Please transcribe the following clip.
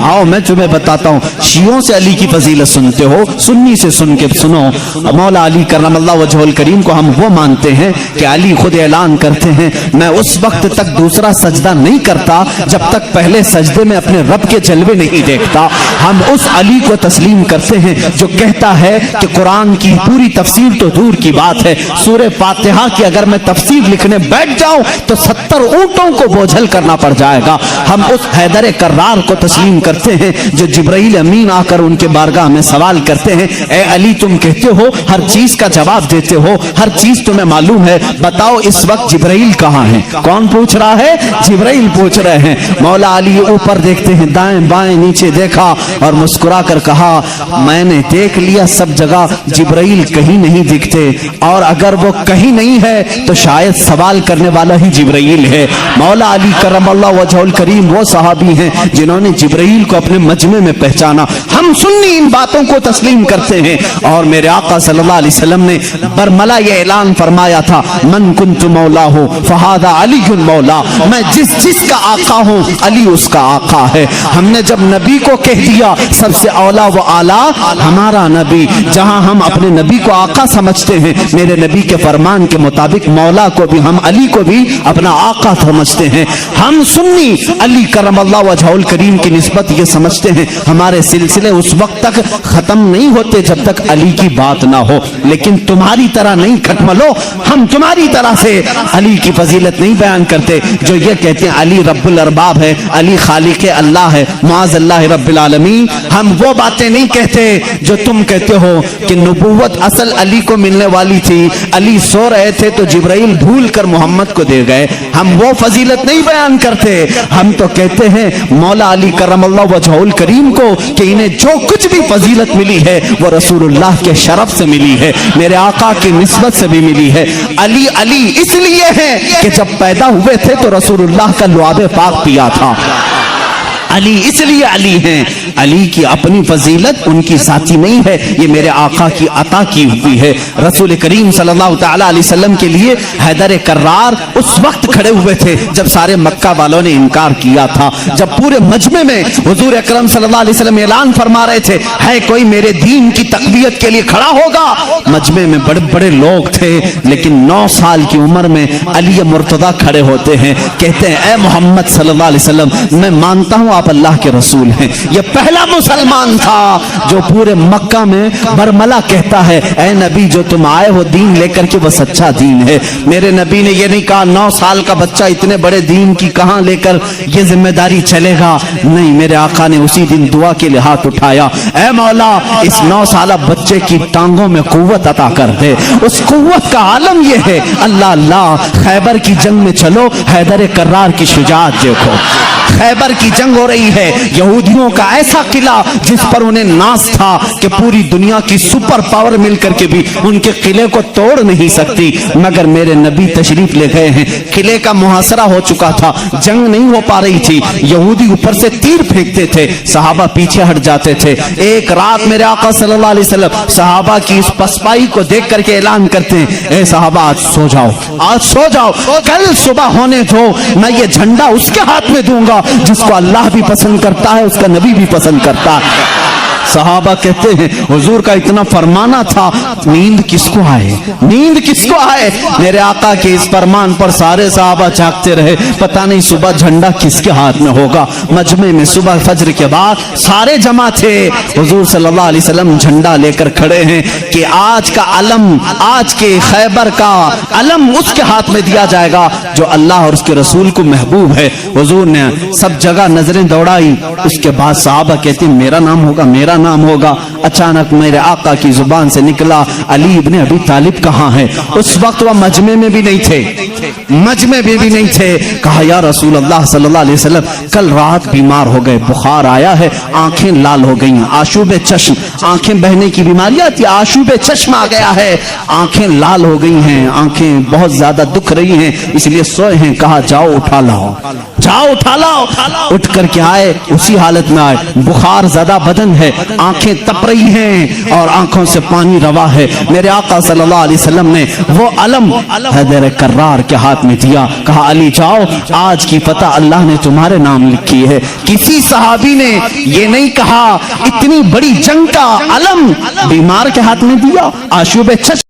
आओ मैं तुम्हें बताता हूँ। शियों से अली की फजीलत सुनते हो, सुन्नी से सुन के सुनो। मौला अली करमल्लाहु वजहुल करीम को हम वो मानते हैं कि अली खुद ऐलान करते हैं, मैं उस वक्त तक दूसरा सजदा नहीं करता जब तक पहले सजदे में अपने रब के जलवे नहीं देखता। हम उस अली को तस्लीम करते हैं जो कहता है कि कुरान की पूरी तफसीर तो दूर की बात है, सूरह फातिहा की अगर मैं तफसीर लिखने बैठ जाऊं तो 70 ऊंटों को बोझल करना पड़ जाएगा। हम उस हैदर कर्रार को तस्लीम करते हैं जो जिब्राइल अमीन आकर उनके बारगाह में सवाल करते हैं, ए अली तुम कहते हो हर चीज का जवाब देते हो, हर चीज तुम्हें मालूम है, बताओ इस वक्त जिब्राइल कहाँ है? कौन पूछ रहा है? जिब्राइल पूछ रहे हैं। मौला अली ऊपर देखते हैं, दाएं बाएं नीचे देखा और मुस्कुरा कर कहा, मैंने देख लिया सब जगह जिब्राइल कहीं नहीं दिखते, और अगर वो कहीं नहीं है तो शायद सवाल करने वाला ही जिब्राइल है। मौला अली करमल्लाहु वजहुल करीम वो सहाबी हैं जिन्होंने जिब्राइल को अपने मजमे में पहचाना। हम सुन्नी इन बातों को तस्लीम करते हैं। और मेरे आका सल्लल्लाहु अलैहि वसल्लम ने बरमला ये ऐलान फरमाया था, मन कुन्तु मौला हो फहादा अलीयुन मौला, मैं जिसका आका हूँ अली उसका आका है। हमने जब नबी को कह दिया सबसे औला व आला हमारा नबी, जहां हम अपने नबी को आका समझते हैं, मेरे नबी के फरमान के मुताबिक मौला को भी हम अली को भी अपना आका समझते हैं। हम सुन्नी अली करमल्लाहु वजहुल करीम की निस्बत ये समझते हैं हमारे सिलसिले उस वक्त तक खत्म नहीं होते जब तक अली की बात ना हो। लेकिन तुम्हारी तरह नहीं खटमलो, हम तुम्हारी तरह से अली की फजीलत नहीं बयान करते जो ये कहते हैं अली रब्बुल अरबाब है, अली खालिक अल्लाह है, मुआज़ अल्लाह रब्बिल आलमीन। हम वो बातें नहीं कहते जो तुम कहते हो कि नबूवत असल अली को मिलने वाली थी, अली सो रहे थे तो जिब्राइल भूल कर मोहम्मद को दे गए। हम वो फजीलत नहीं बयान करते। हम तो कहते हैं मौला अली करमल्लाहु वजहुल करीम को कि इन्हें जो कुछ भी फजीलत मिली है वो रसूलुल्लाह के शरफ से मिली है, मेरे आका की निस्बत से भी मिली है। अली अली इसलिए है कि जब पैदा हुए थे तो रसूलुल्लाह का लुआब पाक पिया था। अली इसलिए अली हैं, अली की अपनी फजीलत उनकी साथी नहीं है, ये मेरे आका की अता की हुई है। रसूल करीम सल्लल्लाहु तआला अलैहि वसल्लम के लिए हैदर कर्रार उस वक्त खड़े हुए थे जब सारे मक्का वालों ने इनकार किया था, जब पूरे मजमे में हुजूर अकरम सल्लल्लाहु अलैहि वसल्लम ऐलान फरमा रहे थे, है कोई मेरे दीन की तकबीयत के लिए खड़ा होगा? मजमे में बड़े बड़े लोग थे, लेकिन 9 साल की उम्र में अली मुर्तदा खड़े होते हैं, कहते हैं ए मोहम्मद सल्लल्लाहु अलैहि वसल्लम मैं मानता हूँ आप अल्लाह के रसूल हैं। ये पहला मुसलमान था जो पूरे मक्का में बरमला कहता है, ऐ नबी जो तुम आए हो दीन लेकर के वो सच्चा दीन है। मेरे नबी ने ये नहीं कहा 9 साल का बच्चा इतने बड़े दीन की कहां लेकर ये जिम्मेदारी चलेगा, नहीं, मेरे आका ने उसी दिन दुआ के लिए हाथ उठाया, ऐ मौला इस 9 साल बच्चे की टांगों में कुव्वत अता कर दे। उस कुव्वत का आलम ये है, अल्लाह अल्लाह खैबर की जंग में चलो, हैदर कर्रार की शुजाअत देखो। खैबर की जंग हो रही है, यहूदियों का ऐसा किला जिस पर उन्हें नाज था कि पूरी दुनिया की सुपर पावर मिलकर के भी उनके किले को तोड़ नहीं सकती, मगर मेरे नबी तशरीफ ले गए हैं। किले का मुहासरा हो चुका था, जंग नहीं हो पा रही थी, यहूदी ऊपर से तीर फेंकते थे, सहाबा पीछे हट जाते थे। एक रात मेरे आका सल्लल्लाहु अलैहि वसल्लम सहाबा की इस पसपाई को देख करके ऐलान करते हैं, ए सहाबा आज सो जाओ, आज सो जाओ, कल सुबह होने दो, मैं ये झंडा उसके हाथ में दूंगा जिसको अल्लाह भी पसंद करता है, उसका नबी भी पसंद करता है। सहाबा कहते हैं हुजूर का इतना फरमाना था, नींद किसको आए, नींद किसको आए? मेरे आका के इस फरमान पर सारे सहाबा जागते रहे, पता नहीं सुबह झंडा किसके हाथ में होगा। मजमे में सुबह फज्र के बाद सारे जमा थे, हुजूर सल्लल्लाहु अलैहि वसल्लम झंडा लेकर खड़े हैं कि आज का अलम, आज के खैबर का अलम उसके हाथ में दिया जाएगा जो अल्लाह और उसके रसूल को महबूब है। हुजूर ने सब जगह नजरें दौड़ाई, उसके बाद सहाबा कहते हैं मेरा नाम होगा, मेरा नाम होगा। अचानक मेरे आका की जुबान से निकला, अली इब्ने अबी तालिब कहाँ है? उस वक्त वह मजमे में भी नहीं थे, मजमे में भी नहीं थे। कहा या रसूल अल्लाह सल्लल्लाहु अलैहि वसल्लम कल रात बीमार हो गए, बुखार आया है, आंखें लाल हो गई, आशूबे चश्म, आंखें बहने की बीमारी आती है, आशूबे चश्म आ गया है, आंखें लाल हो गई हैं, आंखें बहुत ज्यादा दुख रही हैं, इसलिए सोए हैं। कहा जाओ उठा लाओ। جاؤ اٹھا لاؤ۔ اٹھ کر کے آئے، اسی حالت میں آئے، بخار زدہ بدن ہے، آنکھیں تپ رہی ہیں اور آنکھوں سے پانی روا ہے۔ میرے آقا صلی اللہ علیہ وسلم نے وہ علم حیدر کرار کے ہاتھ میں دیا، کہا علی جاؤ، آج کی فتح اللہ نے تمہارے نام لکھی ہے۔ کسی صحابی نے یہ نہیں کہا اتنی بڑی جنگ کا علم بیمار کے ہاتھ میں دیا، آشوب